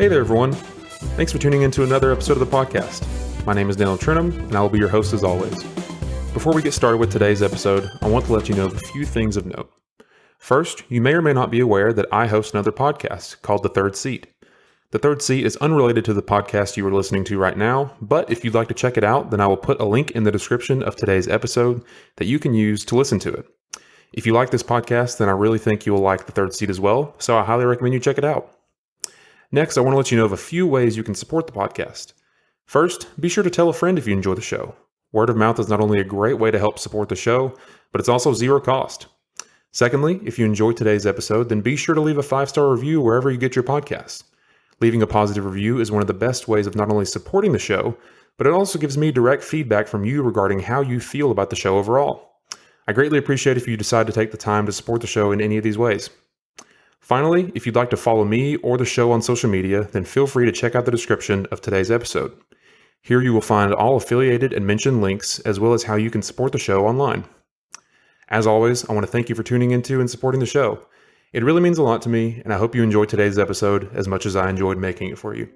Hey there, everyone. Thanks for tuning in to another episode of the podcast. My name is Daniel Trinham, and I will be your host as always. Before we get started with today's episode, I want to let you know of a few things of note. First, you may or may not be aware that I host another podcast called The Third Seat. The Third Seat is unrelated to the podcast you are listening to right now, but if you'd like to check it out, then I will put a link in the description of today's episode that you can use to listen to it. If you like this podcast, then I really think you will like The Third Seat as well, so I highly recommend you check it out. Next, I want to let you know of a few ways you can support the podcast. First, be sure to tell a friend if you enjoy the show. Word of mouth is not only a great way to help support the show, but it's also zero cost. Secondly, if you enjoyed today's episode, then be sure to leave a 5-star review wherever you get your podcasts. Leaving a positive review is one of the best ways of not only supporting the show, but it also gives me direct feedback from you regarding how you feel about the show overall. I greatly appreciate if you decide to take the time to support the show in any of these ways. Finally, if you'd like to follow me or the show on social media, then feel free to check out the description of today's episode. Here you will find all affiliated and mentioned links, as well as how you can support the show online. As always, I want to thank you for tuning into and supporting the show. It really means a lot to me, and I hope you enjoyed today's episode as much as I enjoyed making it for you.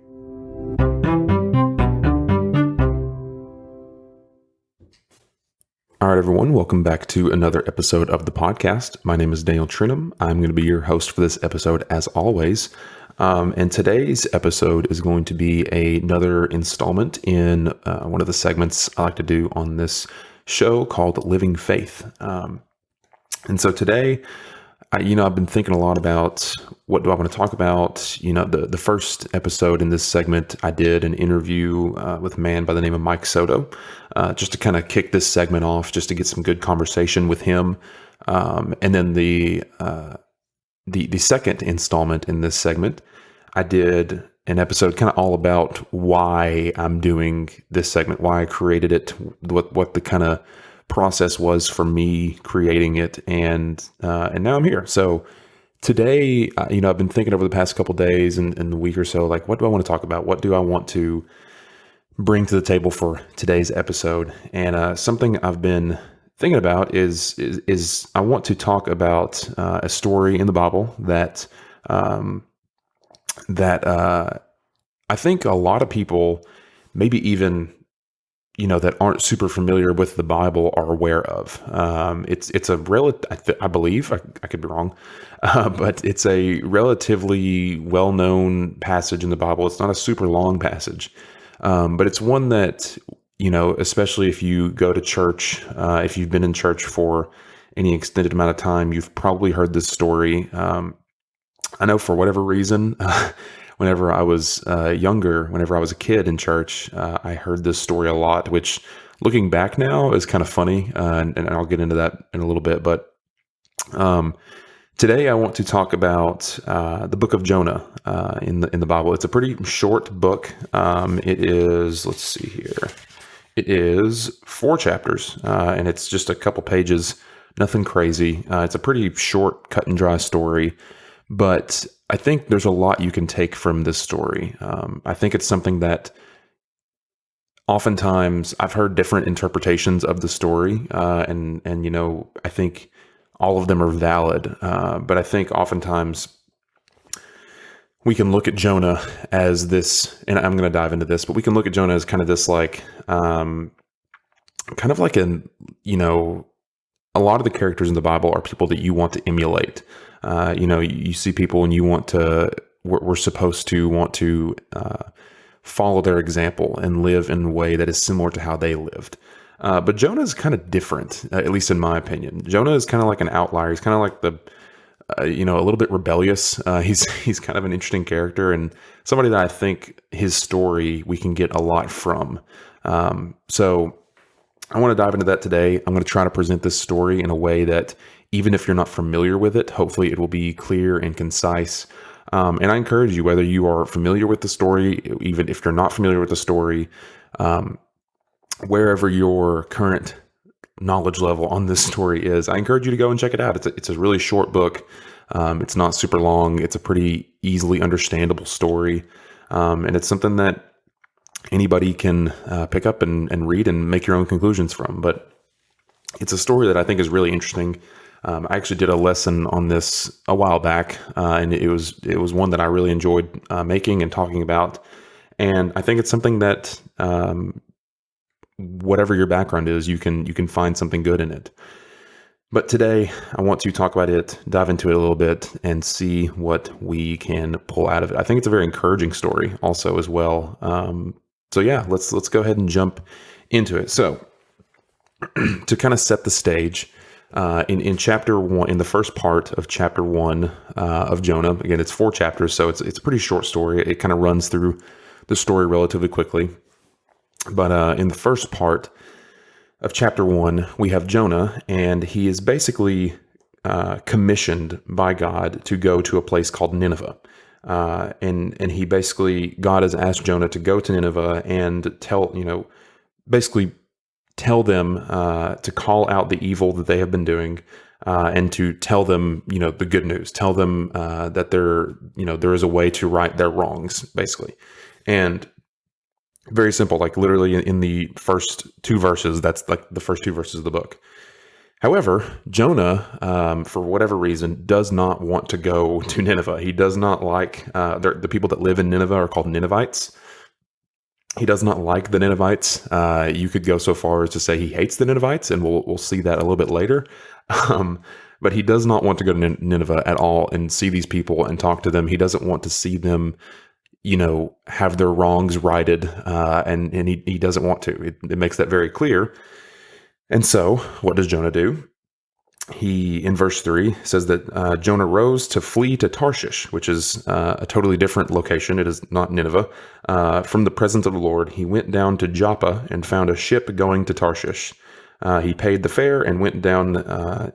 All right, everyone, welcome back to another episode of the podcast. My name is Daniel Trinham. I'm going to be your host for this episode as always. And today's episode is going to be another installment in one of the segments I like to do on this show called Living Faith. And so today, I've been thinking a lot about what do I want to talk about. The first episode in this segment, I did an interview with a man by the name of Mike Soto, just to kind of kick this segment off, just to get some good conversation with him. And then the second installment in this segment, I did an episode kind of all about why I'm doing this segment, why I created it, what the kind of process was for me creating it, and now I'm here. So today, I've been thinking over the past couple days and the week or so, like, what do I want to talk about? What do I want to bring to the table for today's episode? And something I've been thinking about is I want to talk about a story in the Bible that I think a lot of people, maybe even that aren't super familiar with the Bible, are aware of. It's a I believe, I could be wrong, but it's a relatively well-known passage in the Bible. It's not a super long passage, but it's one that, especially if you go to church, if you've been in church for any extended amount of time, you've probably heard this story. I know for whatever reason, whenever I was younger, whenever I was a kid in church, I heard this story a lot, which looking back now is kind of funny, and I'll get into that in a little bit. But today I want to talk about the book of Jonah in the Bible. It's a pretty short book. It is, let's see here, it is 4 chapters, and it's just a couple pages, nothing crazy. It's a pretty short, cut and dry story. But I think there's a lot you can take from this story. I think it's something that oftentimes I've heard different interpretations of the story, and I think all of them are valid. But I think oftentimes we can look at Jonah as this, and I'm going to dive into this, but we can look at Jonah as kind of this, like, kind of like a lot of the characters in the Bible are people that you want to emulate. You see people and we're supposed to want to follow their example and live in a way that is similar to how they lived. But Jonah is kind of different, at least in my opinion. Jonah is kind of like an outlier. He's kind of like a little bit rebellious. He's kind of an interesting character and somebody that I think his story we can get a lot from. So I want to dive into that today. I'm going to try to present this story in a way that, even if you're not familiar with it, hopefully it will be clear and concise. And I encourage you, whether you are familiar with the story, even if you're not familiar with the story, wherever your current knowledge level on this story is, I encourage you to go and check it out. It's a really short book. It's not super long. It's a pretty easily understandable story. And it's something that anybody can pick up and read and make your own conclusions from. But it's a story that I think is really interesting. I actually did a lesson on this a while back, and it was one that I really enjoyed making and talking about. And I think it's something that whatever your background is, you can find something good in it. But today, I want to talk about it, dive into it a little bit, and see what we can pull out of it. I think it's a very encouraging story, also as well. So yeah, let's go ahead and jump into it. So to kind of set the stage, in chapter 1, in the first part of chapter 1 of Jonah, again, it's 4 chapters, so it's a pretty short story. It kind of runs through the story relatively quickly. But in the first part of chapter 1, we have Jonah, and he is basically commissioned by God to go to a place called Nineveh. And he basically, God has asked Jonah to go to Nineveh and basically tell them to call out the evil that they have been doing, and to tell them, the good news. Tell them that there is a way to right their wrongs, basically. And very simple, like literally in the first 2 verses, that's like the first 2 verses of the book. However, Jonah, for whatever reason, does not want to go to Nineveh. He does not like, the people that live in Nineveh are called Ninevites. He does not like the Ninevites. You could go so far as to say he hates the Ninevites, and we'll see that a little bit later. But he does not want to go to Nineveh at all and see these people and talk to them. He doesn't want to see them have their wrongs righted, and he doesn't want to. It makes that very clear. And so, what does Jonah do? He, in verse 3, says that Jonah rose to flee to Tarshish, which is a totally different location. It is not Nineveh. From the presence of the Lord, he went down to Joppa and found a ship going to Tarshish. He paid the fare and went down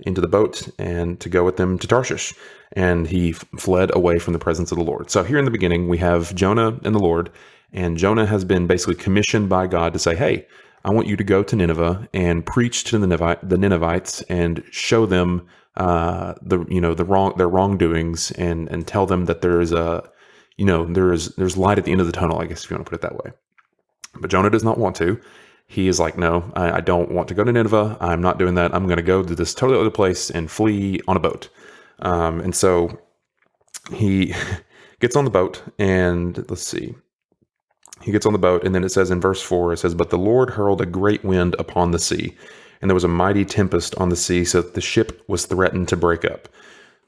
into the boat and to go with them to Tarshish. And he fled away from the presence of the Lord. So here in the beginning, we have Jonah and the Lord. And Jonah has been basically commissioned by God to say, hey, I want you to go to Nineveh and preach to the Ninevites and show them their wrongdoings, and tell them that there is there's light at the end of the tunnel, I guess, if you want to put it that way. But Jonah does not want to. He is like, no, I don't want to go to Nineveh. I'm not doing that. I'm going to go to this totally other place and flee on a boat. And so he gets on the boat, and let's see. He gets on the boat, and then it says in verse 4, it says, but the Lord hurled a great wind upon the sea, and there was a mighty tempest on the sea, so that the ship was threatened to break up.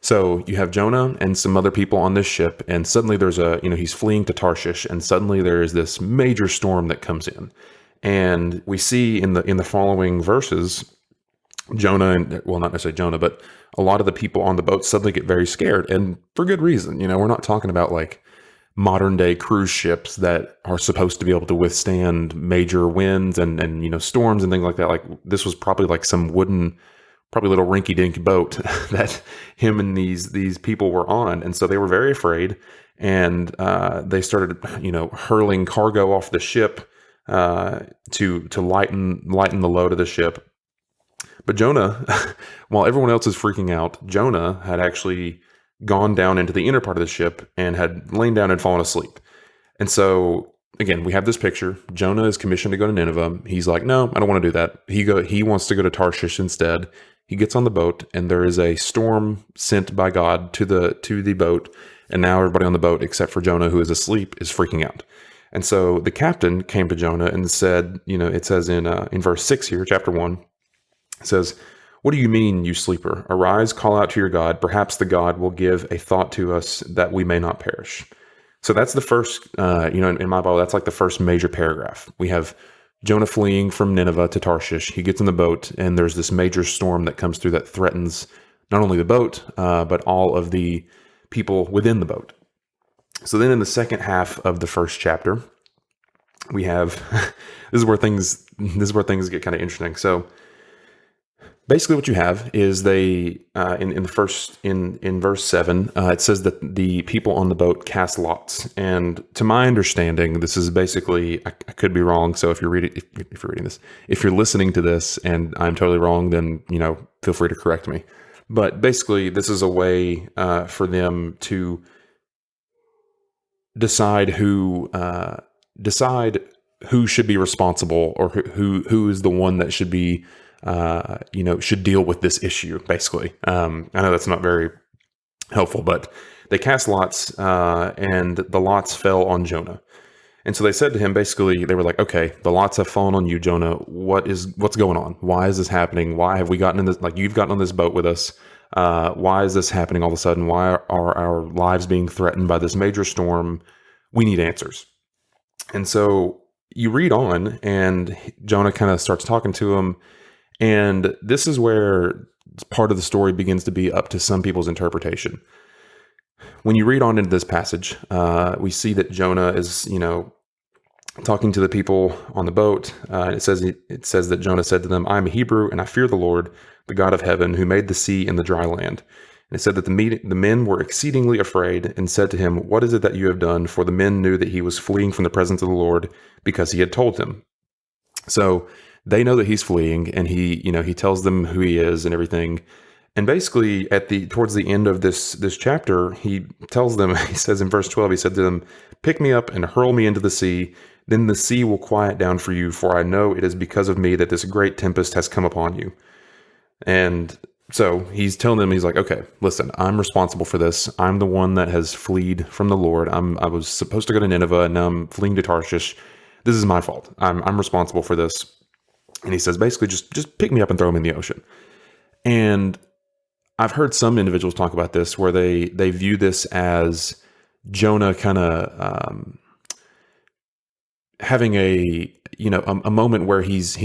So you have Jonah and some other people on this ship, and suddenly there's he's fleeing to Tarshish, and suddenly there is this major storm that comes in. And we see in the following verses, Jonah, and well, not necessarily Jonah, but a lot of the people on the boat suddenly get very scared, and for good reason. We're not talking about like modern day cruise ships that are supposed to be able to withstand major winds and storms and things like that. Like this was probably like some wooden, probably little rinky dink boat that him and these people were on. And so they were very afraid, and they started, hurling cargo off the ship, to lighten the load of the ship. But Jonah, while everyone else is freaking out, Jonah had actually gone down into the inner part of the ship and had lain down and fallen asleep. And so, again, we have this picture. Jonah is commissioned to go to Nineveh. He's like, no, I don't want to do that. He wants to go to Tarshish instead. He gets on the boat, and there is a storm sent by God to the boat. And now everybody on the boat, except for Jonah, who is asleep, is freaking out. And so the captain came to Jonah and said, it says in verse 6 here, chapter 1, it says, what do you mean, you sleeper? Arise, call out to your God. Perhaps the God will give a thought to us that we may not perish. So that's the first, in my Bible, that's like the first major paragraph. We have Jonah fleeing from Nineveh to Tarshish. He gets in the boat, and there's this major storm that comes through that threatens not only the boat, but all of the people within the boat. So then in the second half of the first chapter, we have, this is where things get kind of interesting. So basically what you have is they, in verse 7, it says that the people on the boat cast lots. And to my understanding, this is basically, I could be wrong. So if you're reading this, if you're listening to this and I'm totally wrong, then, feel free to correct me. But basically this is a way, for them to decide who should be responsible, or who is the one that should be should deal with this issue, basically. I know that's not very helpful, but they cast lots, and the lots fell on Jonah. And so they said to him, basically, they were like, okay, the lots have fallen on you, Jonah. What's going on? Why is this happening? Why have we gotten in this, like, you've gotten on this boat with us. Why is this happening all of a sudden? Why are our lives being threatened by this major storm? We need answers. And so you read on, and Jonah kind of starts talking to him. And this is where part of the story begins to be up to some people's interpretation. When you read on into this passage, we see that Jonah is, talking to the people on the boat. It says that Jonah said to them, "I am a Hebrew, and I fear the Lord, the God of heaven, who made the sea and the dry land." And it said that the men were exceedingly afraid and said to him, "What is it that you have done?" For the men knew that he was fleeing from the presence of the Lord because he had told them. So they know that he's fleeing, and he tells them who he is and everything. And basically, towards the end of this chapter, he tells them, he says in verse 12, he said to them, "Pick me up and hurl me into the sea. Then the sea will quiet down for you, for I know it is because of me that this great tempest has come upon you." And so he's telling them, he's like, okay, listen, I'm responsible for this. I'm the one that has fled from the Lord. I was supposed to go to Nineveh, and now I'm fleeing to Tarshish. This is my fault. I'm responsible for this. And he says, basically, just pick me up and throw me in the ocean. And I've heard some individuals talk about this where they view this as Jonah kind of having a moment where he's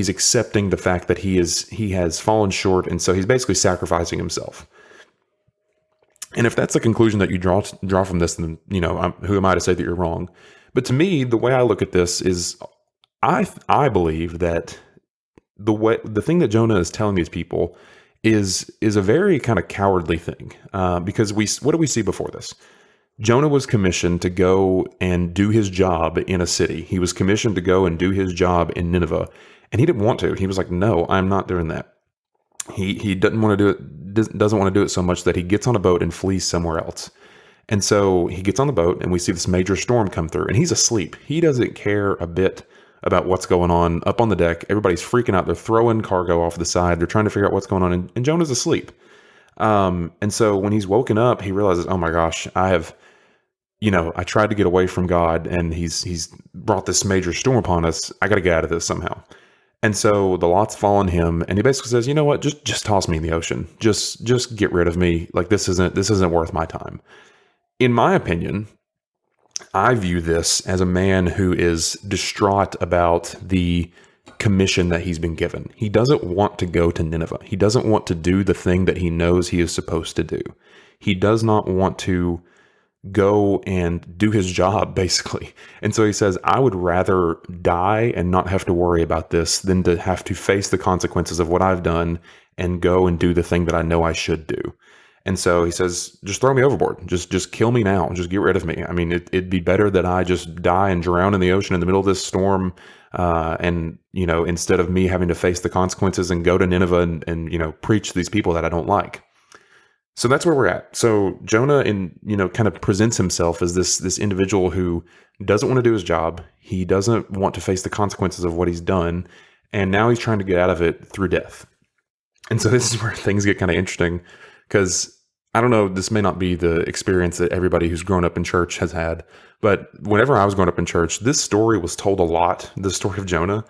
accepting the fact that he has fallen short, and so he's basically sacrificing himself. And if that's the conclusion that you draw from this, then who am I to say that you're wrong? But to me, the way I look at this is, I believe that the thing that Jonah is telling these people is a very kind of cowardly thing, because what do we see before this? Jonah was commissioned to go and do his job in a city. He was commissioned to go and do his job in Nineveh, and he didn't want to. He was like, "No, I'm not doing that." He doesn't want to do it. Doesn't want to do it so much that he gets on a boat and flees somewhere else. And so he gets on the boat, and we see this major storm come through, and he's asleep. He doesn't care a bit about what's going on up on the deck. Everybody's freaking out. They're throwing cargo off the side. They're trying to figure out what's going on, and Jonah's asleep. And so when he's woken up, he realizes, oh my gosh, I tried to get away from God, and he's brought this major storm upon us. I got to get out of this somehow. And so the lots fall on him, and he basically says, "You know what? Just toss me in the ocean. Just get rid of me. Like, this isn't worth my time." In my opinion, I view this as a man who is distraught about the commission that he's been given. He doesn't want to go to Nineveh. He doesn't want to do the thing that he knows he is supposed to do. He does not want to go and do his job, basically. And so he says, I would rather die and not have to worry about this than to have to face the consequences of what I've done and go and do the thing that I know I should do. And so he says, just throw me overboard. Just kill me now. Just get rid of me. I mean, it'd be better that I just die and drown in the ocean in the middle of this storm. And instead of me having to face the consequences and go to Nineveh and preach to these people that I don't like. So that's where we're at. So Jonah, kind of presents himself as this individual who doesn't want to do his job. He doesn't want to face the consequences of what he's done. And now he's trying to get out of it through death. And so this is where things get kind of interesting, because I don't know, this may not be the experience that everybody who's grown up in church has had. But whenever I was growing up in church, this story was told a lot, the story of Jonah.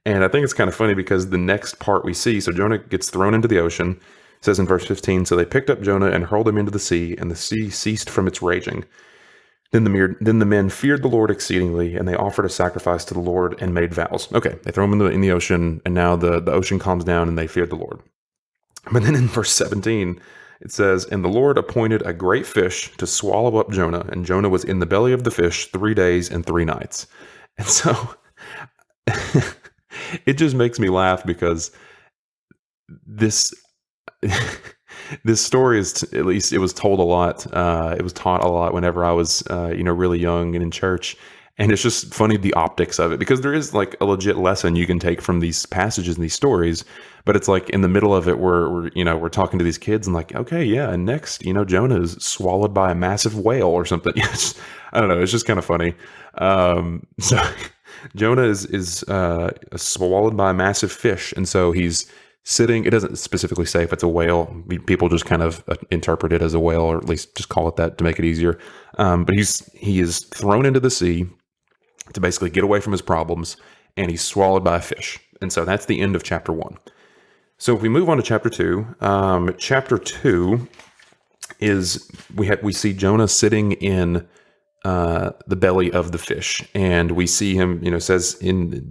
And I think it's kind of funny because the next part we see, so Jonah gets thrown into the ocean. It says in verse 15, so they picked up Jonah and hurled him into the sea, and the sea ceased from its raging. Then the men feared the Lord exceedingly, and they offered a sacrifice to the Lord and made vows. Okay, they throw him in the ocean, and now the ocean calms down, and they feared the Lord. But then in verse 17, it says, and the Lord appointed a great fish to swallow up Jonah, and Jonah was in the belly of the fish 3 days and 3 nights. And so it just makes me laugh because this story is, at least it was told a lot. It was taught a lot whenever I was, really young and in church. And it's just funny, the optics of it, because there is like a legit lesson you can take from these passages and these stories. But it's like in the middle of it, we're talking to these kids and like, okay, yeah. And next, Jonah is swallowed by a massive whale or something. I don't know. It's just kind of funny. So Jonah is swallowed by a massive fish. And so he's sitting. It doesn't specifically say if it's a whale. People just kind of interpret it as a whale, or at least just call it that to make it easier. But he is thrown into the sea to basically get away from his problems, and he's swallowed by a fish. And so that's the end of chapter 1. So if we move on to chapter 2, chapter 2 is we see Jonah sitting in the belly of the fish, and we see him. Says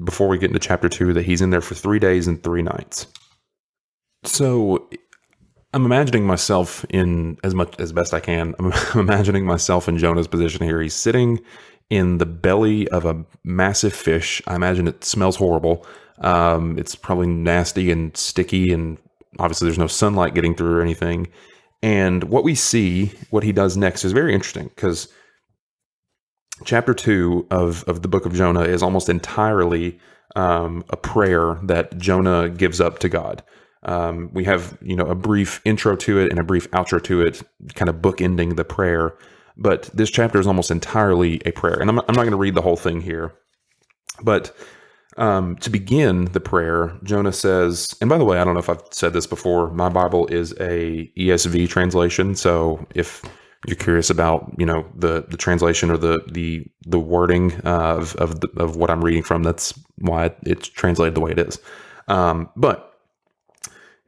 before we get into chapter 2 that he's in there for 3 days and 3 nights. So I'm imagining myself in as best I can. I'm imagining myself in Jonah's position here. He's sitting in the belly of a massive fish. I imagine it smells horrible. It's probably nasty and sticky, and obviously there's no sunlight getting through or anything. And what he does next is very interesting, because chapter 2 of the book of Jonah is almost entirely a prayer that Jonah gives up to God. We have a brief intro to it and a brief outro to it, kind of bookending the prayer. But this chapter is almost entirely a prayer. And I'm not going to read the whole thing here. But to begin the prayer, Jonah says, and by the way, I don't know if I've said this before, my Bible is a ESV translation. So if you're curious about, the translation or the wording of what I'm reading from, that's why it's translated the way it is. But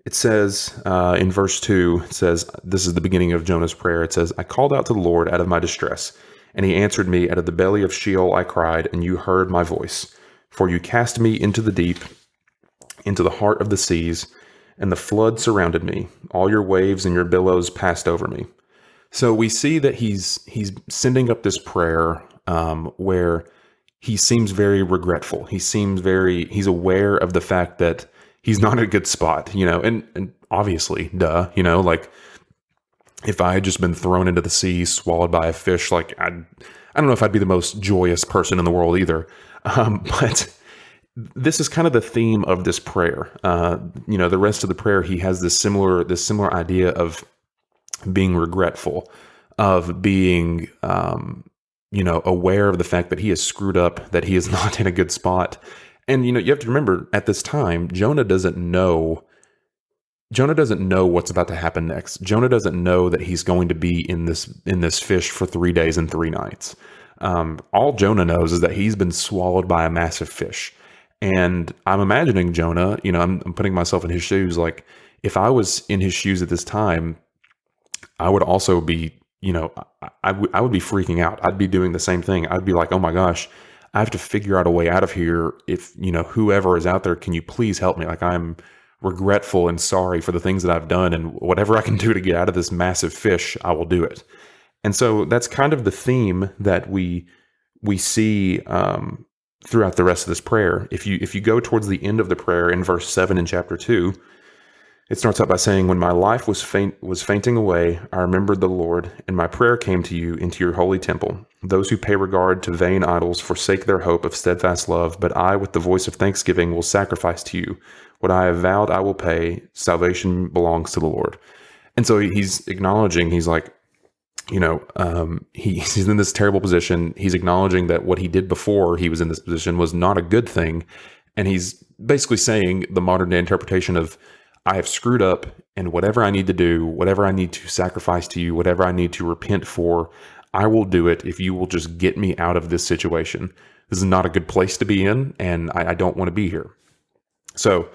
it says in verse 2, it says, this is the beginning of Jonah's prayer. It says, I called out to the Lord out of my distress, and he answered me. Out of the belly of Sheol I cried, and you heard my voice. For you cast me into the deep, into the heart of the seas, and the flood surrounded me. All your waves and your billows passed over me. So we see that he's sending up this prayer where he seems very regretful. He's aware of the fact that he's not in a good spot, and obviously, duh, like if I had just been thrown into the sea, swallowed by a fish, like I don't know if I'd be the most joyous person in the world either. But this is kind of the theme of this prayer. The rest of the prayer, he has this similar idea of being regretful, of being, aware of the fact that he has screwed up, that he is not in a good spot. And, you have to remember at this time, Jonah doesn't know what's about to happen next. Jonah doesn't know that he's going to be in this fish for 3 days and 3 nights. All Jonah knows is that he's been swallowed by a massive fish. And I'm imagining Jonah, I'm putting myself in his shoes. Like if I was in his shoes at this time, I would also be, I would be freaking out. I'd be doing the same thing. I'd be like, oh my gosh, I have to figure out a way out of here. If, whoever is out there, can you please help me? Like I'm regretful and sorry for the things that I've done, and whatever I can do to get out of this massive fish, I will do it. And so that's kind of the theme that we see throughout the rest of this prayer. If you go towards the end of the prayer in verse 7 in chapter 2, it starts out by saying, when my life was fainting away, I remembered the Lord, and my prayer came to you into your holy temple. Those who pay regard to vain idols forsake their hope of steadfast love, but I, with the voice of thanksgiving, will sacrifice to you. What I have vowed I will pay. Salvation belongs to the Lord. And so he's acknowledging, he's like, he's in this terrible position. He's acknowledging that what he did before he was in this position was not a good thing. And he's basically saying the modern day interpretation of, I have screwed up, and whatever I need to do, whatever I need to sacrifice to you, whatever I need to repent for, I will do it if you will just get me out of this situation. This is not a good place to be in, and I don't want to be here. So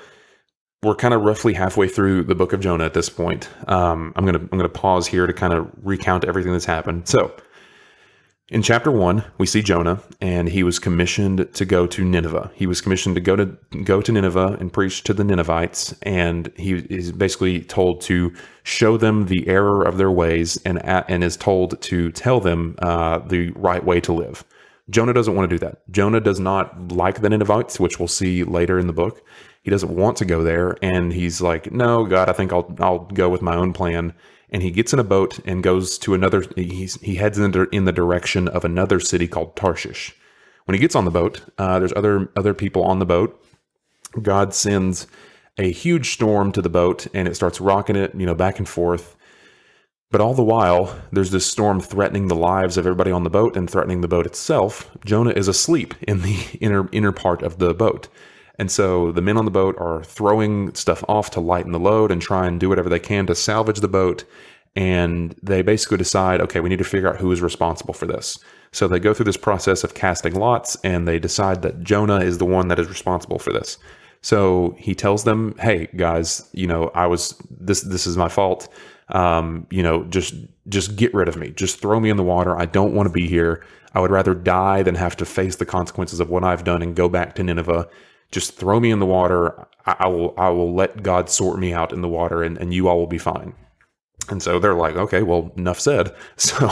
we're kind of roughly halfway through the book of Jonah at this point. I'm gonna pause here to kind of recount everything that's happened. So in chapter 1, we see Jonah, and he was commissioned to go to Nineveh. He was commissioned to go to Nineveh and preach to the Ninevites, and he is basically told to show them the error of their ways, and is told to tell them the right way to live. Jonah doesn't want to do that. Jonah does not like the Ninevites, which we'll see later in the book. He doesn't want to go there, and he's like, "No, God, I think I'll go with my own plan." And he gets in a boat and goes to another. He heads in the direction of another city called Tarshish. When he gets on the boat, there's other people on the boat. God sends a huge storm to the boat, and it starts rocking it, back and forth. But all the while, there's this storm threatening the lives of everybody on the boat and threatening the boat itself. Jonah is asleep in the inner part of the boat. And so the men on the boat are throwing stuff off to lighten the load and try and do whatever they can to salvage the boat. And they basically decide, okay, we need to figure out who is responsible for this. So they go through this process of casting lots, and they decide that Jonah is the one that is responsible for this. So he tells them, hey guys, this is my fault. Just get rid of me. Just throw me in the water. I don't want to be here. I would rather die than have to face the consequences of what I've done and go back to Nineveh. Just throw me in the water. I will let God sort me out in the water, and you all will be fine. And so they're like, okay, well, enough said. So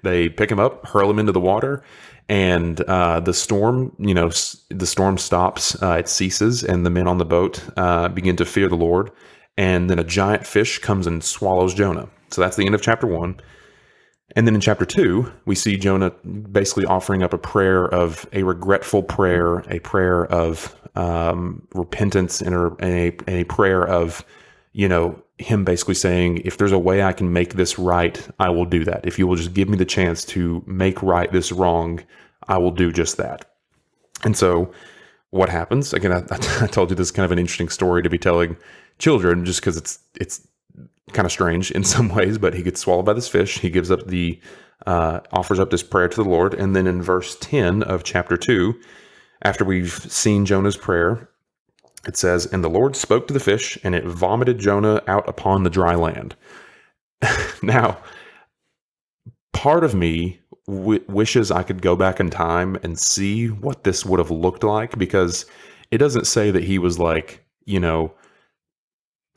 they pick him up, hurl him into the water, and the storm stops. It ceases, and the men on the boat begin to fear the Lord. And then a giant fish comes and swallows Jonah. So that's the end of chapter 1. And then in chapter 2, we see Jonah basically offering up a regretful prayer, a prayer of repentance, and a prayer of, him basically saying, if there's a way I can make this right, I will do that. If you will just give me the chance to make right this wrong, I will do just that. And so what happens? Again, I told you this is kind of an interesting story to be telling children, just because it's kind of strange in some ways, but he gets swallowed by this fish. He gives up offers up this prayer to the Lord. And then in verse 10 of chapter 2, after we've seen Jonah's prayer, it says, and the Lord spoke to the fish, and it vomited Jonah out upon the dry land. Now, part of me wishes I could go back in time and see what this would have looked like, because it doesn't say that he was like,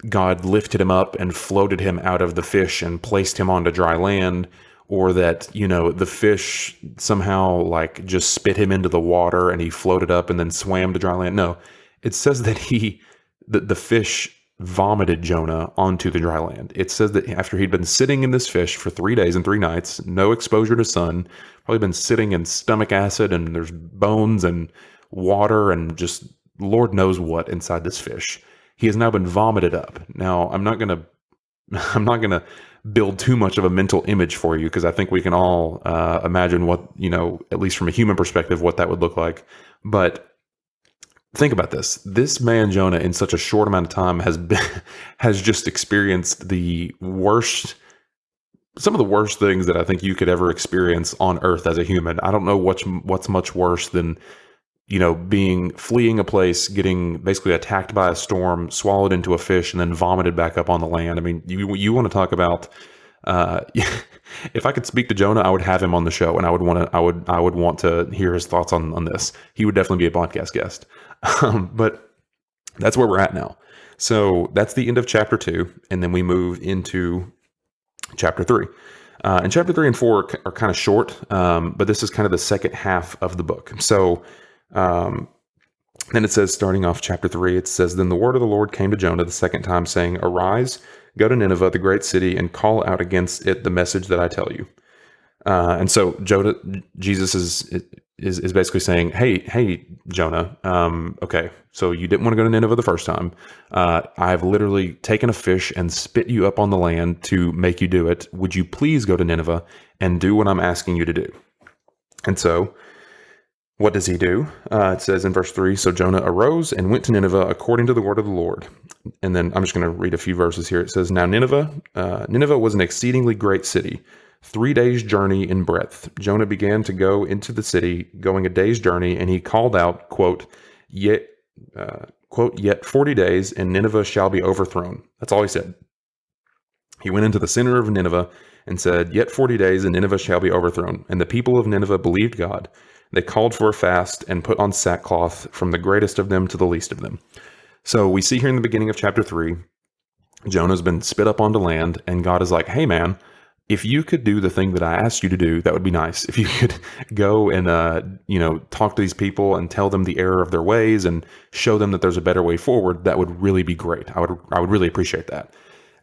God lifted him up and floated him out of the fish and placed him onto dry land, or that, the fish somehow like just spit him into the water and he floated up and then swam to dry land. No, it says that the fish vomited Jonah onto the dry land. It says that after he'd been sitting in this fish for 3 days and 3 nights, no exposure to sun, probably been sitting in stomach acid, and there's bones and water and just Lord knows what inside this fish. He has now been vomited up. Now, I'm not gonna build too much of a mental image for you, because I think we can all imagine what, at least from a human perspective, what that would look like. But think about this. This man, Jonah, in such a short amount of time has just experienced some of the worst things that I think you could ever experience on earth as a human. I don't know what's much worse than, fleeing a place, getting basically attacked by a storm, swallowed into a fish, and then vomited back up on the land. I mean, you want to talk about, if I could speak to Jonah, I would have him on the show, and I would want to hear his thoughts on this. He would definitely be a podcast guest. But that's where we're at now. So that's the end of chapter 2. And then we move into chapter 3. And chapter 3 and 4 are kind of short, but this is kind of the second half of the book. So then it says, starting off chapter 3, it says, then the word of the Lord came to Jonah the second time, saying, arise, go to Nineveh, the great city, and call out against it the message that I tell you. And so Jesus is basically saying, hey, Jonah, okay, so you didn't want to go to Nineveh the first time. I've literally taken a fish and spit you up on the land to make you do it. Would you please go to Nineveh and do what I'm asking you to do? And so what does he do? It says in verse 3, so Jonah arose and went to Nineveh according to the word of the Lord. And then I'm just going to read a few verses here. It says, now Nineveh was an exceedingly great city, 3 days' journey in breadth. Jonah began to go into the city, going a day's journey, and he called out, quote, yet 40 days, and Nineveh shall be overthrown. That's all he said. He went into the center of Nineveh and said, yet 40 days, and Nineveh shall be overthrown. And the people of Nineveh believed God. They called for a fast and put on sackcloth, from the greatest of them to the least of them. So we see here in the beginning of chapter 3, Jonah's been spit up onto land, and God is like, hey man, if you could do the thing that I asked you to do, that would be nice. If you could go and, talk to these people and tell them the error of their ways and show them that there's a better way forward, that would really be great. I would really appreciate that.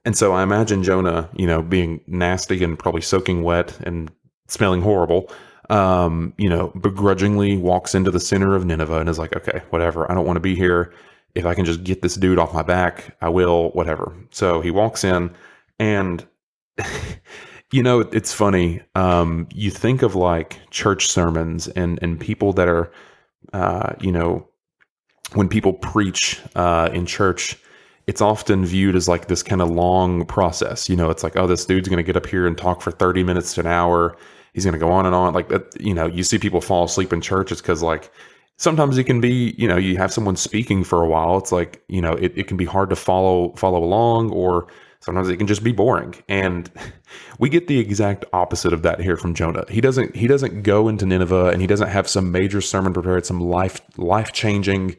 And so I imagine Jonah, being nasty and probably soaking wet and smelling horrible, begrudgingly walks into the center of Nineveh and is like, okay, whatever. I don't want to be here. If I can just get this dude off my back, I will, whatever. So he walks in, and it's funny. You think of like church sermons and people that are, when people preach in church, it's often viewed as like this kind of long process. It's like, oh, this dude's going to get up here and talk for 30 minutes to an hour. He's going to go on and on like that. You see people fall asleep in church. It's because like sometimes it can be, you have someone speaking for a while. It's like, it can be hard to follow along, or sometimes it can just be boring. And we get the exact opposite of that here from Jonah. He doesn't go into Nineveh and he doesn't have some major sermon prepared, some life-changing,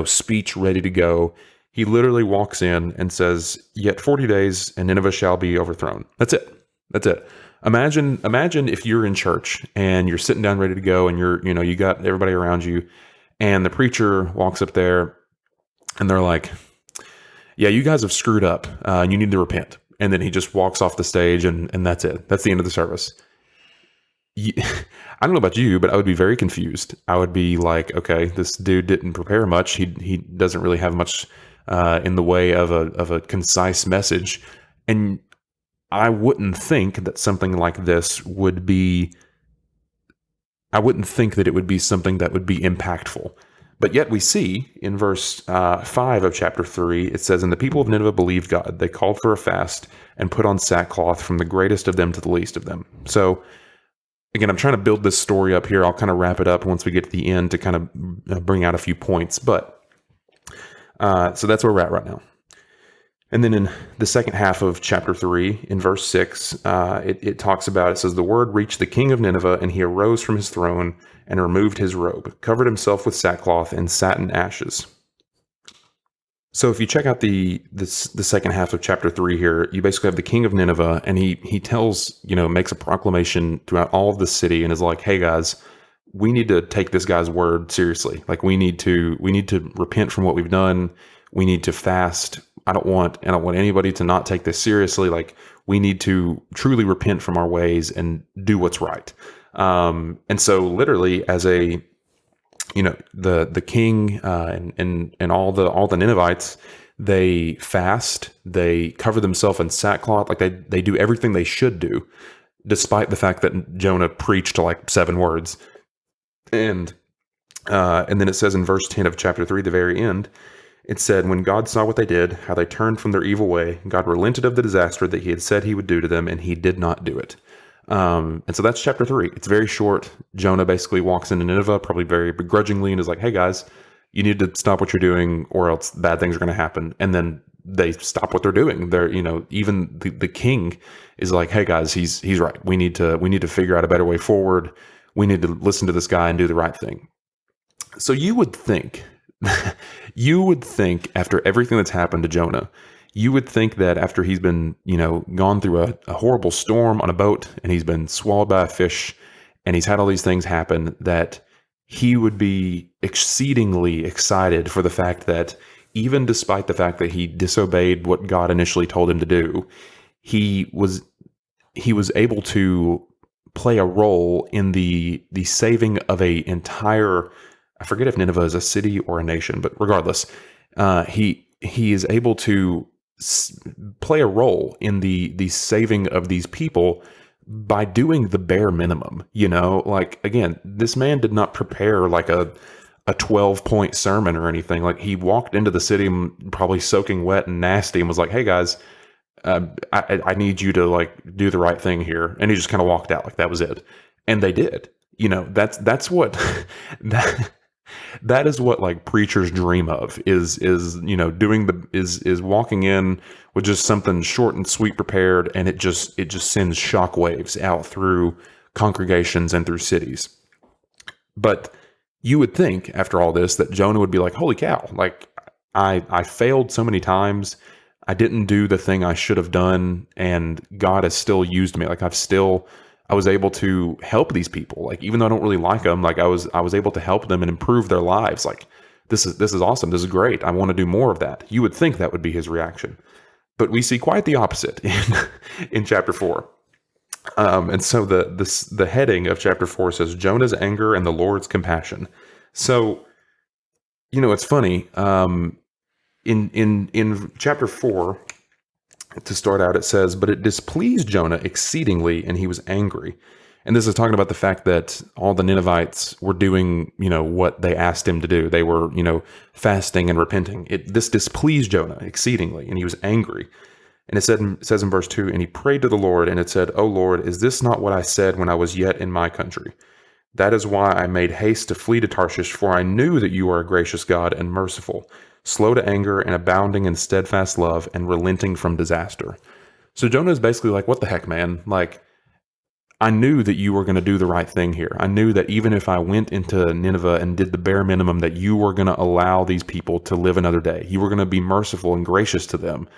speech ready to go. He literally walks in and says, "Yet 40 days and Nineveh shall be overthrown." That's it. Imagine if you're in church and you're sitting down ready to go and you got everybody around you, and the preacher walks up there and they're like, "Yeah, you guys have screwed up and you need to repent." And then he just walks off the stage and that's it. That's the end of the service. I don't know about you, but I would be very confused. I would be like, okay, this dude didn't prepare much. He doesn't really have much in the way of a concise message. And I wouldn't think that something like this would be, I wouldn't think that it would be something that would be impactful. But yet we see in verse 5 of chapter 3, it says, "And the people of Nineveh believed God. They called for a fast and put on sackcloth from the greatest of them to the least of them." So again, I'm trying to build this story up here. I'll kind of wrap it up once we get to the end to kind of bring out a few points. But so that's where we're at right now. And then in the second half of chapter 3, in verse 6, it talks about, it says, "The word reached the king of Nineveh, and he arose from his throne and removed his robe, covered himself with sackcloth and sat in ashes." So if you check out the second half of chapter 3 here, you basically have the king of Nineveh, and he tells, makes a proclamation throughout all of the city and is like, "Hey guys, we need to take this guy's word seriously. Like we need to repent from what we've done. We need to fast. I don't want anybody to not take this seriously. Like we need to truly repent from our ways and do what's right." And so literally as a, the king and all the Ninevites, they fast, they cover themselves in sackcloth, like they do everything they should do, despite the fact that Jonah preached like 7 words. And then it says in verse 10 of chapter 3, the very end, it said, "When God saw what they did, how they turned from their evil way, God relented of the disaster that he had said he would do to them, and he did not do it." And so that's chapter 3. It's very short. Jonah basically walks into Nineveh, probably very begrudgingly, and is like, "Hey guys, you need to stop what you're doing or else bad things are going to happen." And then they stop what they're doing. They're, even the king is like, "Hey guys, he's right. We need to figure out a better way forward. We need to listen to this guy and do the right thing." So you would think after everything that's happened to Jonah, you would think that after he's been, gone through a horrible storm on a boat and he's been swallowed by a fish and he's had all these things happen, that he would be exceedingly excited for the fact that even despite the fact that he disobeyed what God initially told him to do, he was able to play a role in the saving of a entire, I forget if Nineveh is a city or a nation, but regardless, he is able to play a role in the saving of these people by doing the bare minimum. Like again, this man did not prepare like a 12-point sermon or anything. Like he walked into the city probably soaking wet and nasty and was like, "Hey guys, I need you to like do the right thing here," and he just kind of walked out. Like that was it, and they did. That's what that is what like preachers dream of is doing is walking in with just something short and sweet prepared, and it just sends shockwaves out through congregations and through cities. But you would think after all this that Jonah would be like, "Holy cow, like I failed so many times. I didn't do the thing I should have done, and God has still used me. Like I was able to help these people. Like even though I don't really like them, like I was able to help them and improve their lives. Like this is awesome. This is great. I want to do more of that." You would think that would be his reaction, but we see quite the opposite in chapter 4. And so the heading of chapter 4 says Jonah's anger and the Lord's compassion. So it's funny. In chapter 4, to start out, it says, "But it displeased Jonah exceedingly, and he was angry. And this is talking about the fact that all the Ninevites were doing, what they asked him to do. They were, fasting and repenting. This displeased Jonah exceedingly, and he was angry. And it says in verse 2, and he prayed to the Lord, and it said, O Lord, is this not what I said when I was yet in my country? That is why I made haste to flee to Tarshish, for I knew that you are a gracious God and merciful, slow to anger and abounding in steadfast love and relenting from disaster. So Jonah is basically like, what the heck, man? Like, I knew that you were going to do the right thing here. I knew that even if I went into Nineveh and did the bare minimum, that you were going to allow these people to live another day. You were going to be merciful and gracious to them.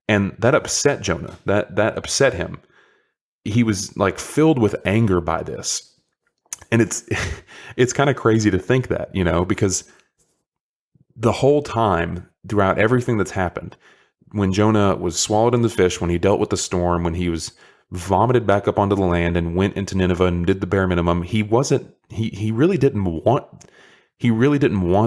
And that upset Jonah. That upset him. He was like filled with anger by this. And it's kind of crazy to think that, because the whole time throughout everything that's happened, when Jonah was swallowed in the fish, when he dealt with the storm, when he was vomited back up onto the land and went into Nineveh and did the bare minimum, he really didn't want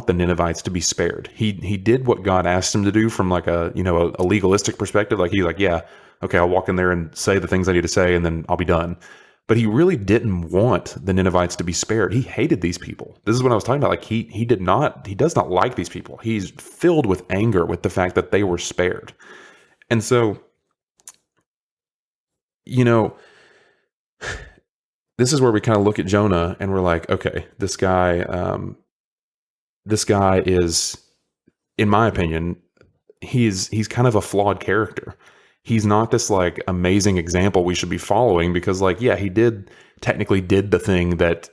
the Ninevites to be spared. He did what God asked him to do from like a legalistic perspective. Like he's like, yeah, okay, I'll walk in there and say the things I need to say and then I'll be done. But he really didn't want the Ninevites to be spared. He hated these people. This is what I was talking about. Like he does not like these people. He's filled with anger with the fact that they were spared. And so, this is where we kind of look at Jonah and we're like, okay, this guy is, in my opinion, he's kind of a flawed character. He's not this like amazing example we should be following because like, yeah, he technically did the thing that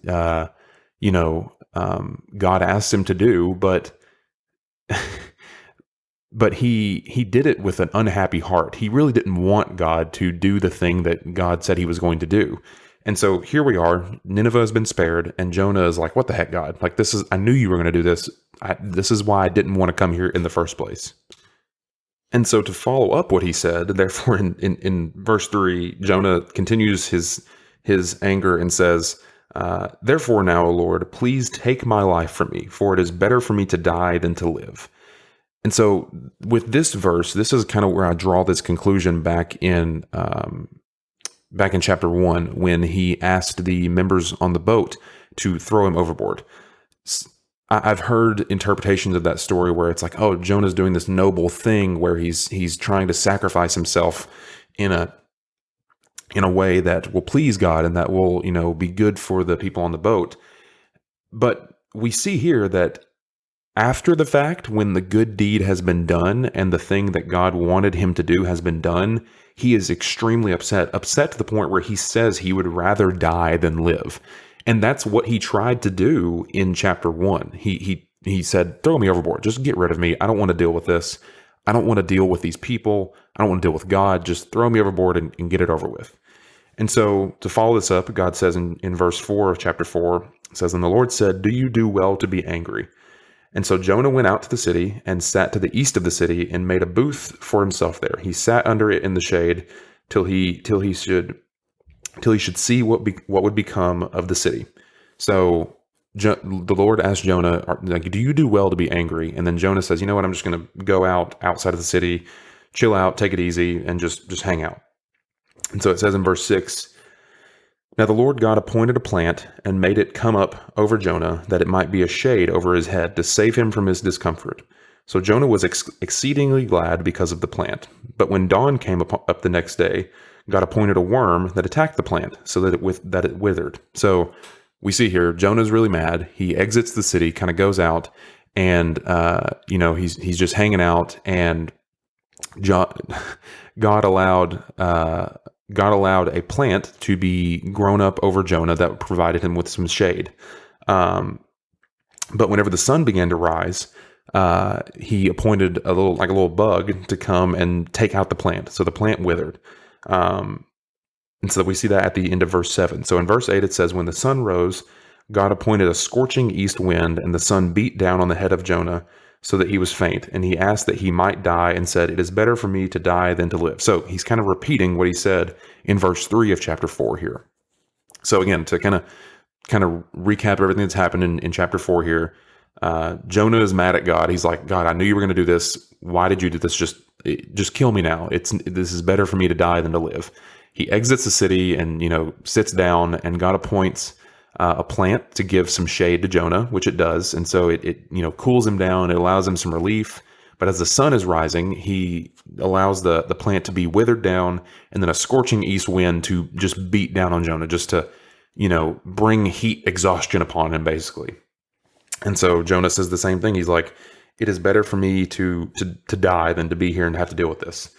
God asked him to do, but he did it with an unhappy heart. He really didn't want God to do the thing that God said he was going to do. And so here we are, Nineveh has been spared, and Jonah is like, what the heck, God? Like I knew you were going to do this. This is why I didn't want to come here in the first place. And so to follow up what he said, therefore in verse 3, Jonah continues his anger and says, therefore now, O Lord, please take my life from me, for it is better for me to die than to live. And so with this verse, this is kind of where I draw this conclusion back in chapter 1, when he asked the members on the boat to throw him overboard. I've heard interpretations of that story where it's like, oh, Jonah's doing this noble thing where he's trying to sacrifice himself in a way that will please God and that will, be good for the people on the boat. But we see here that after the fact, when the good deed has been done and the thing that God wanted him to do has been done, he is extremely upset to the point where he says he would rather die than live. And that's what he tried to do in chapter 1. He said, throw me overboard. Just get rid of me. I don't want to deal with this. I don't want to deal with these people. I don't want to deal with God. Just throw me overboard and get it over with. And so to follow this up, God says in verse 4 of chapter 4, it says, and the Lord said, do you do well to be angry? And so Jonah went out to the city and sat to the east of the city and made a booth for himself there. He sat under it in the shade till he should see what would become of the city. So the Lord asked Jonah, like, do you do well to be angry? And then Jonah says, you know what? I'm just going to go outside of the city, chill out, take it easy, and just hang out. And so it says in verse 6, now the Lord God appointed a plant and made it come up over Jonah, that it might be a shade over his head to save him from his discomfort. So Jonah was exceedingly glad because of the plant. But when dawn came up the next day, God appointed a worm that attacked the plant so that it withered. So we see here, Jonah's really mad. He exits the city, kind of goes out, and he's just hanging out. And God allowed a plant to be grown up over Jonah that provided him with some shade. But whenever the sun began to rise, he appointed a little bug to come and take out the plant. So the plant withered. And so we see that at the end of verse 7. So in verse 8, it says, when the sun rose, God appointed a scorching east wind, and the sun beat down on the head of Jonah so that he was faint. And he asked that he might die and said, it is better for me to die than to live. So he's kind of repeating what he said in verse 3 of chapter 4 here. So again, to kind of recap everything that's happened in chapter 4 here, Jonah is mad at God. He's like, God, I knew you were going to do this. Why did you do this? Just kill me now. This is better for me to die than to live. he exits the city and, sits down, and God appoints a plant to give some shade to Jonah, which it does. And so it cools him down. It allows him some relief. But as the sun is rising, he allows the plant to be withered down, and then a scorching east wind to just beat down on Jonah, just to, bring heat exhaustion upon him, basically. And so Jonah says the same thing. He's like, it is better for me to die than to be here and have to deal with this.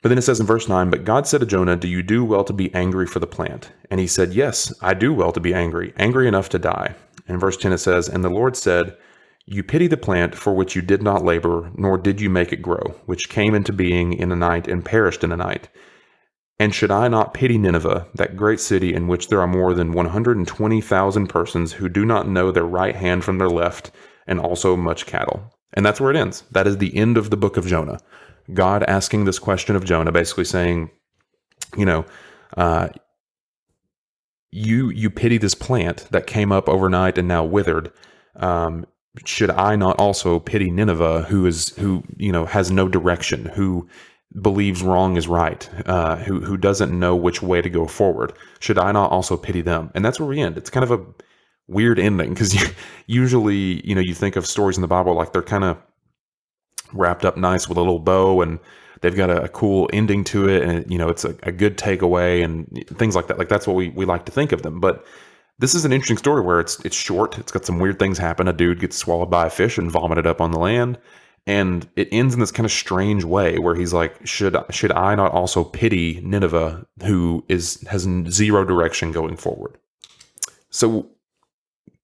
But then it says in verse 9, but God said to Jonah, do you do well to be angry for the plant? And he said, yes, I do well to be angry enough to die. And in verse 10 it says, and the Lord said, you pity the plant for which you did not labor, nor did you make it grow, which came into being in a night and perished in a night. And should I not pity Nineveh, that great city in which there are more than 120,000 persons who do not know their right hand from their left, and also much cattle? And that's where it ends. That is the end of the book of Jonah. God asking this question of Jonah, basically saying, you pity this plant that came up overnight and now withered. Should I not also pity Nineveh, who has no direction, who believes wrong is right, who doesn't know which way to go forward? Should I not also pity them? And that's where we end. It's kind of a weird ending, because usually, you think of stories in the Bible like they're kind of wrapped up nice with a little bow, and they've got a cool ending to it, and it's a good takeaway and things like that. Like that's what we like to think of them. But this is an interesting story where it's short. It's got some weird things happen. A dude gets swallowed by a fish and vomited up on the land, and it ends in this kind of strange way where he's like, should I not also pity Nineveh, who has zero direction going forward? So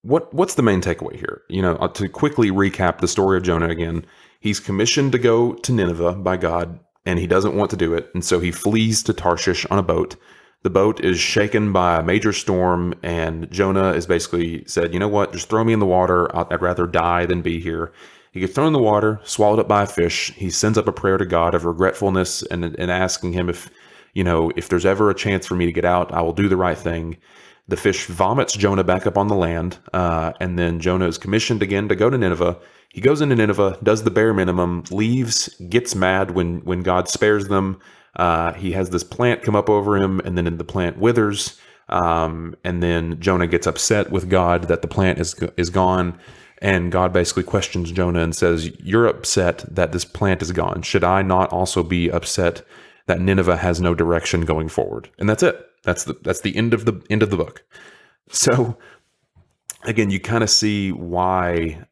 what's the main takeaway here? To quickly recap the story of Jonah again. He's commissioned to go to Nineveh by God, and he doesn't want to do it. And so he flees to Tarshish on a boat. The boat is shaken by a major storm, and Jonah is basically said, you know what, just throw me in the water. I'd rather die than be here. He gets thrown in the water, swallowed up by a fish. He sends up a prayer to God of regretfulness and asking him if there's ever a chance for me to get out, I will do the right thing. The fish vomits Jonah back up on the land, and then Jonah is commissioned again to go to Nineveh. He goes into Nineveh, does the bare minimum, leaves, gets mad when God spares them. He has this plant come up over him, and then the plant withers, and then Jonah gets upset with God that the plant is gone, and God basically questions Jonah and says, you're upset that this plant is gone. Should I not also be upset that Nineveh has no direction going forward? And that's it. That's the end of the book. So again, you kind of see why,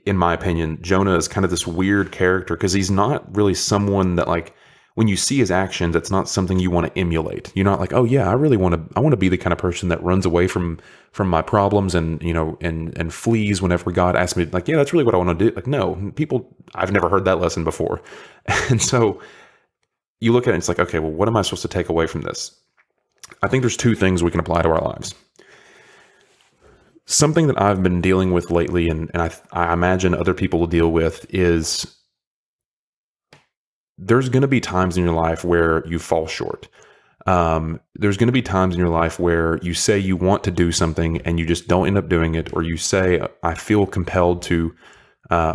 in my opinion, Jonah is kind of this weird character, because he's not really someone that, like, when you see his actions, it's not something you want to emulate. You're not like, oh yeah, I want to be the kind of person that runs away from my problems and and flees whenever God asks me, like, yeah, that's really what I want to do. Like, no, I've never heard that lesson before. And so you look at it and it's like, okay, well, what am I supposed to take away from this? I think there's two things we can apply to our lives. Something that I've been dealing with lately, and I imagine other people will deal with, is there's going to be times in your life where you fall short. There's going to be times in your life where you say you want to do something and you just don't end up doing it, or you say, I feel compelled to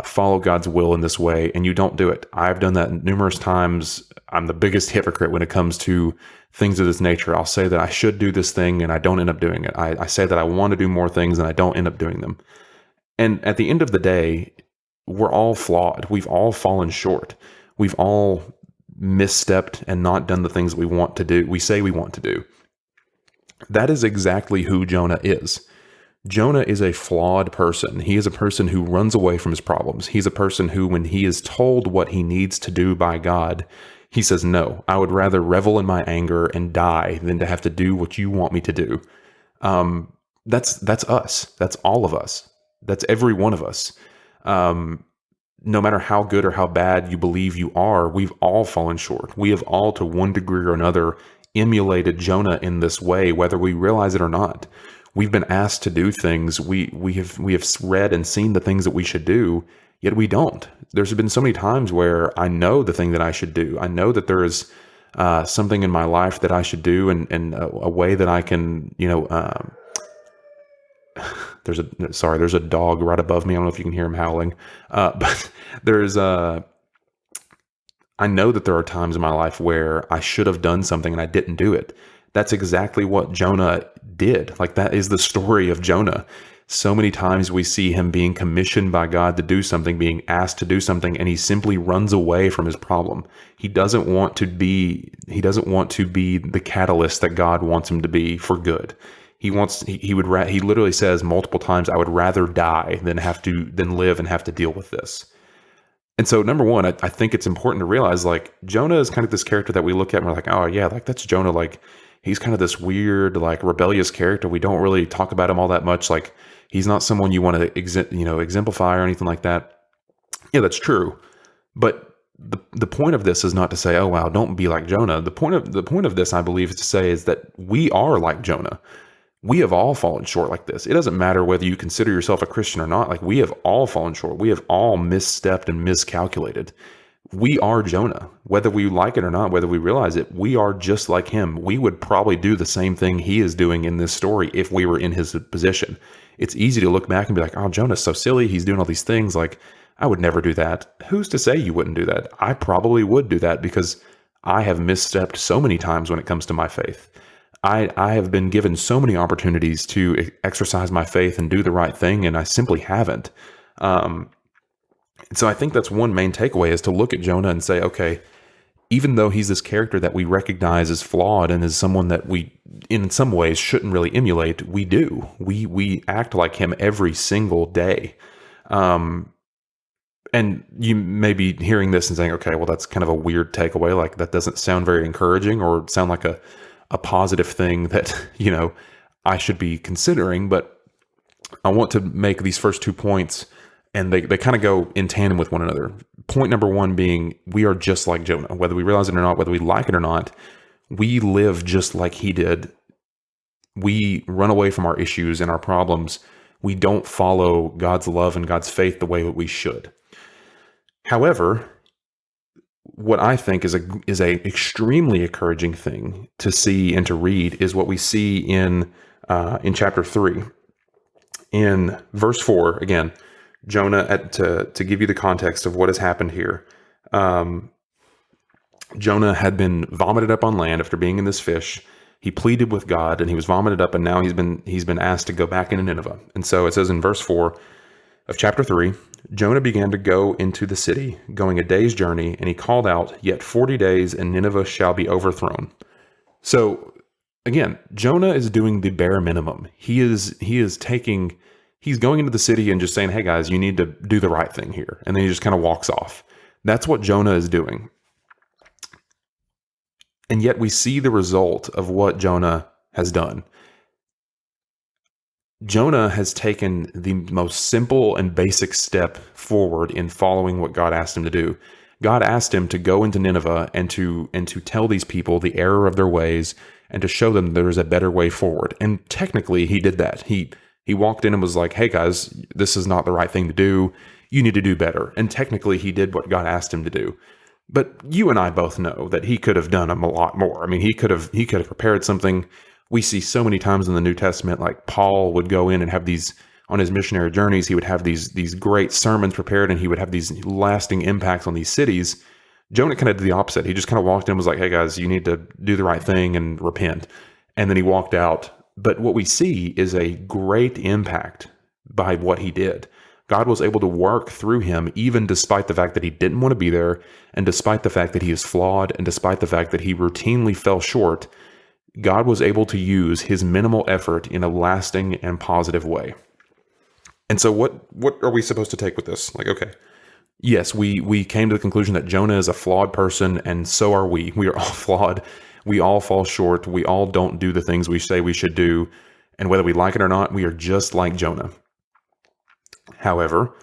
follow God's will in this way, and you don't do it. I've done that numerous times. I'm the biggest hypocrite when it comes to things of this nature. I'll say that I should do this thing and I don't end up doing it. I say that I want to do more things and I don't end up doing them. And at the end of the day, we're all flawed. We've all fallen short. We've all misstepped and not done the things we want to do. We say we want to do. That is exactly who Jonah is. Jonah is a flawed person. He is a person who runs away from his problems. He's a person who, when he is told what he needs to do by God, he says, no, I would rather revel in my anger and die than to have to do what you want me to do. That's us. That's all of us. That's every one of us. No matter how good or how bad you believe you are, we've all fallen short. We have all, to one degree or another, emulated Jonah in this way, whether we realize it or not. We've been asked to do things. We have read and seen the things that we should do, yet we don't. There's been so many times where I know the thing that I should do. I know that there is something in my life that I should do, and a way that I can, there's a dog right above me. I don't know if you can hear him howling, but I I know that there are times in my life where I should have done something and I didn't do it. That's exactly what Jonah did. Like, that is the story of Jonah. So many times we see him being commissioned by God to do something, being asked to do something, and he simply runs away from his problem. He doesn't want to be the catalyst that God wants him to be for good. He literally says multiple times, I would rather die than live and have to deal with this. And so, number one, I think it's important to realize, like, Jonah is kind of this character that we look at and we're like, oh yeah, like, that's Jonah. Like, he's kind of this weird, like, rebellious character. We don't really talk about him all that much. Like, he's not someone you want to exemplify or anything like that. Yeah, that's true. But the point of this is not to say, oh wow, don't be like Jonah. The point of this, I believe, is to say is that we are like Jonah. We have all fallen short like this. It doesn't matter whether you consider yourself a Christian or not. Like, we have all fallen short. We have all misstepped and miscalculated. We are Jonah. Whether we like it or not, whether we realize it, we are just like him. We would probably do the same thing he is doing in this story if we were in his position. It's easy to look back and be like, oh, Jonah's so silly. He's doing all these things. Like, I would never do that. Who's to say you wouldn't do that? I probably would do that because I have misstepped so many times when it comes to my faith. I have been given so many opportunities to exercise my faith and do the right thing, and I simply haven't. So I think that's one main takeaway, is to look at Jonah and say, okay, even though he's this character that we recognize as flawed and as someone that we, in some ways, shouldn't really emulate, we do. We act like him every single day. And you may be hearing this and saying, okay, well, that's kind of a weird takeaway. Like, that doesn't sound very encouraging or sound like a positive thing that, I should be considering. But I want to make these first 2 points, and they kind of go in tandem with one another. Point number one being, we are just like Jonah. Whether we realize it or not, whether we like it or not, we live just like he did. We run away from our issues and our problems. We don't follow God's love and God's faith the way that we should. However, what I think is a extremely encouraging thing to see and to read is what we see in chapter 3. In verse 4, again, Jonah, to give you the context of what has happened here, Jonah had been vomited up on land after being in this fish. He pleaded with God, and he was vomited up, and now he's been asked to go back into Nineveh. And so it says in verse 4 of chapter 3, Jonah began to go into the city, going a day's journey, and he called out, "Yet 40 days, and Nineveh shall be overthrown." So again, Jonah is doing the bare minimum. He's going into the city and just saying, "Hey guys, you need to do the right thing here," and then he just kind of walks off. That's what Jonah is doing. And yet we see the result of what Jonah has done. Jonah has taken the most simple and basic step forward in following what God asked him to do. God asked him to go into Nineveh and to tell these people the error of their ways and to show them there is a better way forward. And technically he did that. He walked in and was like, "Hey guys, this is not the right thing to do. You need to do better." And technically he did what God asked him to do. But you and I both know that he could have done a lot more. I mean, he could have prepared something. We see so many times in the New Testament, like Paul would go in and have these, on his missionary journeys, he would have these great sermons prepared, and he would have these lasting impacts on these cities. Jonah kind of did the opposite. He just kind of walked in and was like, "Hey guys, you need to do the right thing and repent." And then he walked out. But what we see is a great impact by what he did. God was able to work through him, even despite the fact that he didn't want to be there, and despite the fact that he is flawed, and despite the fact that he routinely fell short. God was able to use his minimal effort in a lasting and positive way. And so what are we supposed to take with this? Like, okay, yes, we came to the conclusion that Jonah is a flawed person, and so are we. We are all flawed. We all fall short. We all don't do the things we say we should do. And whether we like it or not, we are just like Jonah. However,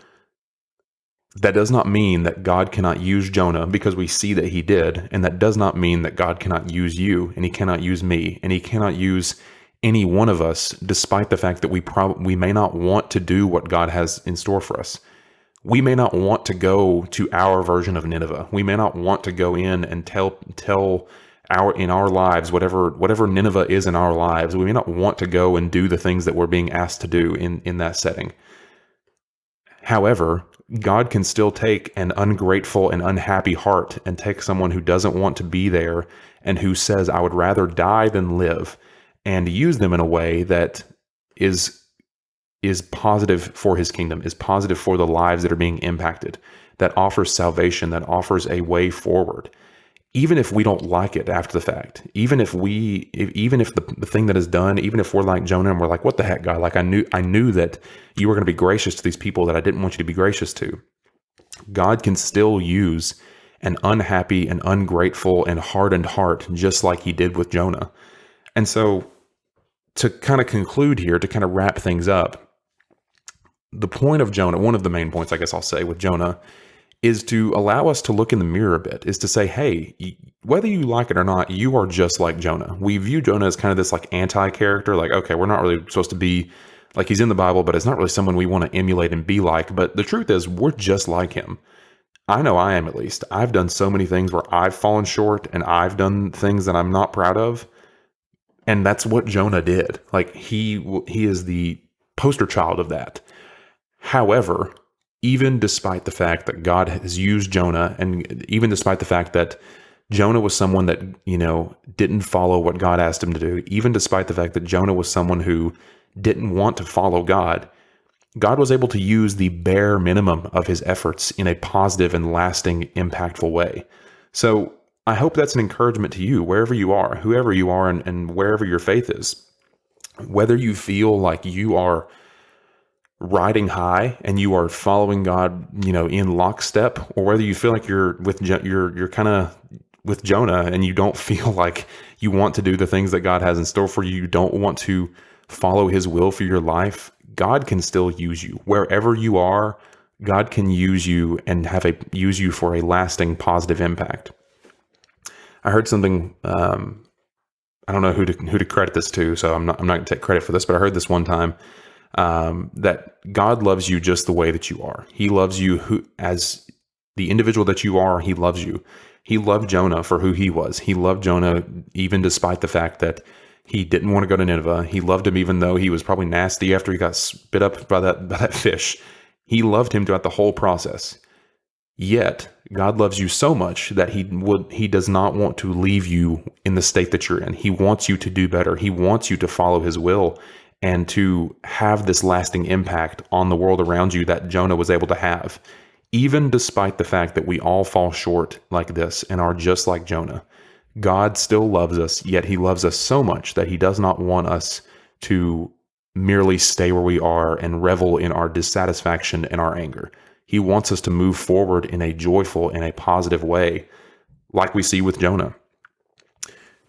that does not mean that God cannot use Jonah, because we see that he did. And that does not mean that God cannot use you, and he cannot use me, and he cannot use any one of us, despite the fact that we may not want to do what God has in store for us. We may not want to go to our version of Nineveh. We may not want to go in and tell in our lives, whatever Nineveh is in our lives. We may not want to go and do the things that we're being asked to do in that setting. However, God can still take an ungrateful and unhappy heart and take someone who doesn't want to be there and who says, I would rather die than live, and use them in a way that is positive for his kingdom, is positive for the lives that are being impacted, that offers salvation, that offers a way forward. Even if we don't like it after the fact, even if the thing that is done, even if we're like Jonah and we're like, what the heck, God? Like I knew that you were going to be gracious to these people that I didn't want you to be gracious to. God can still use an unhappy and ungrateful and hardened heart, just like he did with Jonah. And so to kind of conclude here, to kind of wrap things up, the point of Jonah, one of the main points, I guess I'll say, with Jonah is to allow us to look in the mirror a bit, is to say, hey, whether you like it or not, you are just like Jonah. We view Jonah as kind of this like anti-character, like, okay, we're not really supposed to be like he's in the Bible, but it's not really someone we want to emulate and be like. But the truth is, we're just like him. I know I am, at least. I've done so many things where I've fallen short and I've done things that I'm not proud of. And that's what Jonah did. Like he is the poster child of that. However, even despite the fact that God has used Jonah, and even despite the fact that Jonah was someone that, didn't follow what God asked him to do, even despite the fact that Jonah was someone who didn't want to follow God, God was able to use the bare minimum of his efforts in a positive and lasting, impactful way. So I hope that's an encouragement to you, wherever you are, whoever you are, and wherever your faith is. Whether you feel like you are riding high and you are following God, in lockstep, or whether you feel like you're kind of with Jonah and you don't feel like you want to do the things that God has in store for you, you don't want to follow his will for your life, God can still use you. Wherever you are, God can use you and use you for a lasting positive impact. I heard something, I don't know who to credit this to, so I'm not going to take credit for this, but I heard this one time, that God loves you just the way that you are. He loves you as the individual that you are. He loves you. He loved Jonah for who he was. He loved Jonah even despite the fact that he didn't want to go to Nineveh. He loved him even though he was probably nasty after he got spit up by that fish. He loved him throughout the whole process. Yet God loves you so much that he does not want to leave you in the state that you're in. He wants you to do better. He wants you to follow his will and to have this lasting impact on the world around you that Jonah was able to have, even despite the fact that we all fall short like this and are just like Jonah. God still loves us, yet he loves us so much that he does not want us to merely stay where we are and revel in our dissatisfaction and our anger. He wants us to move forward in a joyful and a positive way, like we see with Jonah.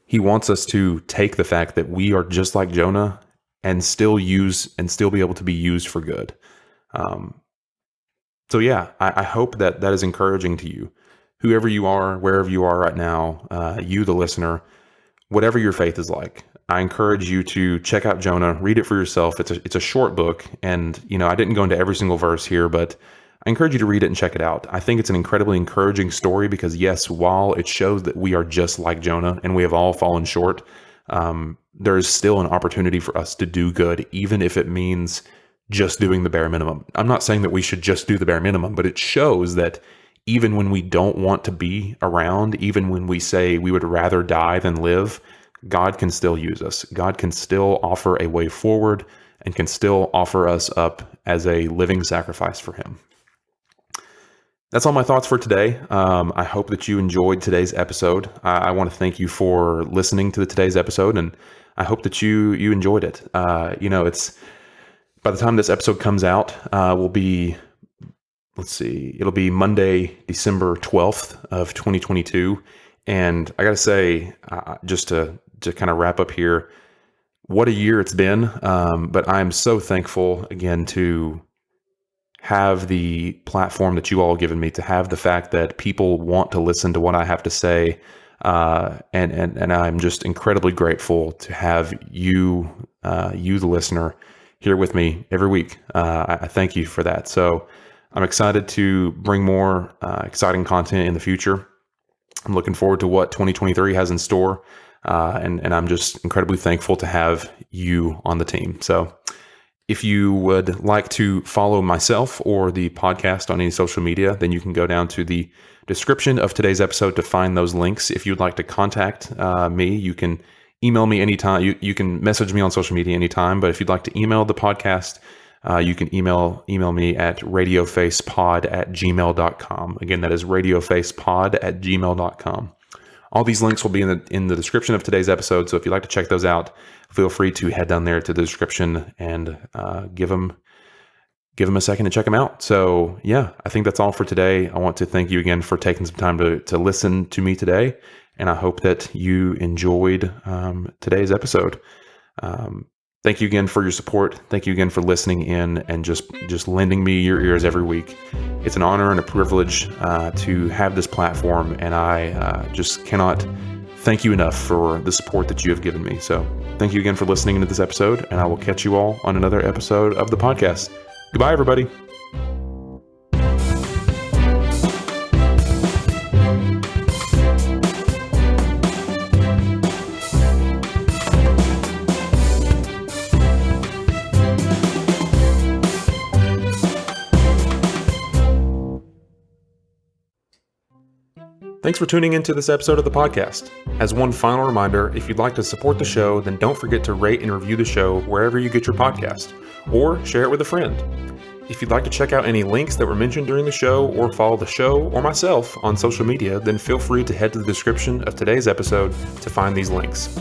He wants us to take the fact that we are just like Jonah and still be able to be used for good. So yeah, I hope that is encouraging to you. Whoever you are, wherever you are right now, you, the listener, whatever your faith is like, I encourage you to check out Jonah, read it for yourself. It's a short book, and I didn't go into every single verse here, but I encourage you to read it and check it out. I think it's an incredibly encouraging story because, yes, while it shows that we are just like Jonah and we have all fallen short, there is still an opportunity for us to do good, even if it means just doing the bare minimum. I'm not saying that we should just do the bare minimum, but it shows that even when we don't want to be around, even when we say we would rather die than live, God can still use us. God can still offer a way forward and can still offer us up as a living sacrifice for him. That's all my thoughts for today. I hope that you enjoyed today's episode. I want to thank you for listening to today's episode, and I hope that you enjoyed it. It's by the time this episode comes out, it'll be Monday, December 12th of 2022. And I got to say, just to kind of wrap up here, what a year it's been. But I'm so thankful again to have the platform that you all have given me, to have the fact that people want to listen to what I have to say. And I'm just incredibly grateful to have you, the listener, here with me every week. I thank you for that. So I'm excited to bring more exciting content in the future. I'm looking forward to what 2023 has in store. And I'm just incredibly thankful to have you on the team. So If you would like to follow myself or the podcast on any social media, then you can go down to the description of today's episode to find those links. If you'd like to contact me, you can email me anytime. You can message me on social media anytime, but if you'd like to email the podcast, you can email me at radiofacepod@gmail.com. Again, that is radiofacepod@gmail.com. All these links will be in the description of today's episode, so if you'd like to check those out, feel free to head down there to the description and give them a second to check them out. So yeah, I think that's all for today. I want to thank you again for taking some time to listen to me today, and I hope that you enjoyed today's episode. Thank you again for your support. Thank you again for listening in and just lending me your ears every week. It's an honor and a privilege to have this platform, and I just cannot thank you enough for the support that you have given me. So thank you again for listening to this episode, and I will catch you all on another episode of the podcast. Goodbye, everybody. Thanks for tuning into this episode of the podcast. As one final reminder, if you'd like to support the show, then don't forget to rate and review the show wherever you get your podcast, or share it with a friend. If you'd like to check out any links that were mentioned during the show, or follow the show or myself on social media, then feel free to head to the description of today's episode to find these links.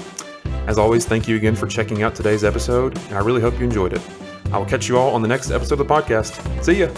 As always, thank you again for checking out today's episode, and I really hope you enjoyed it. I will catch you all on the next episode of the podcast. See ya!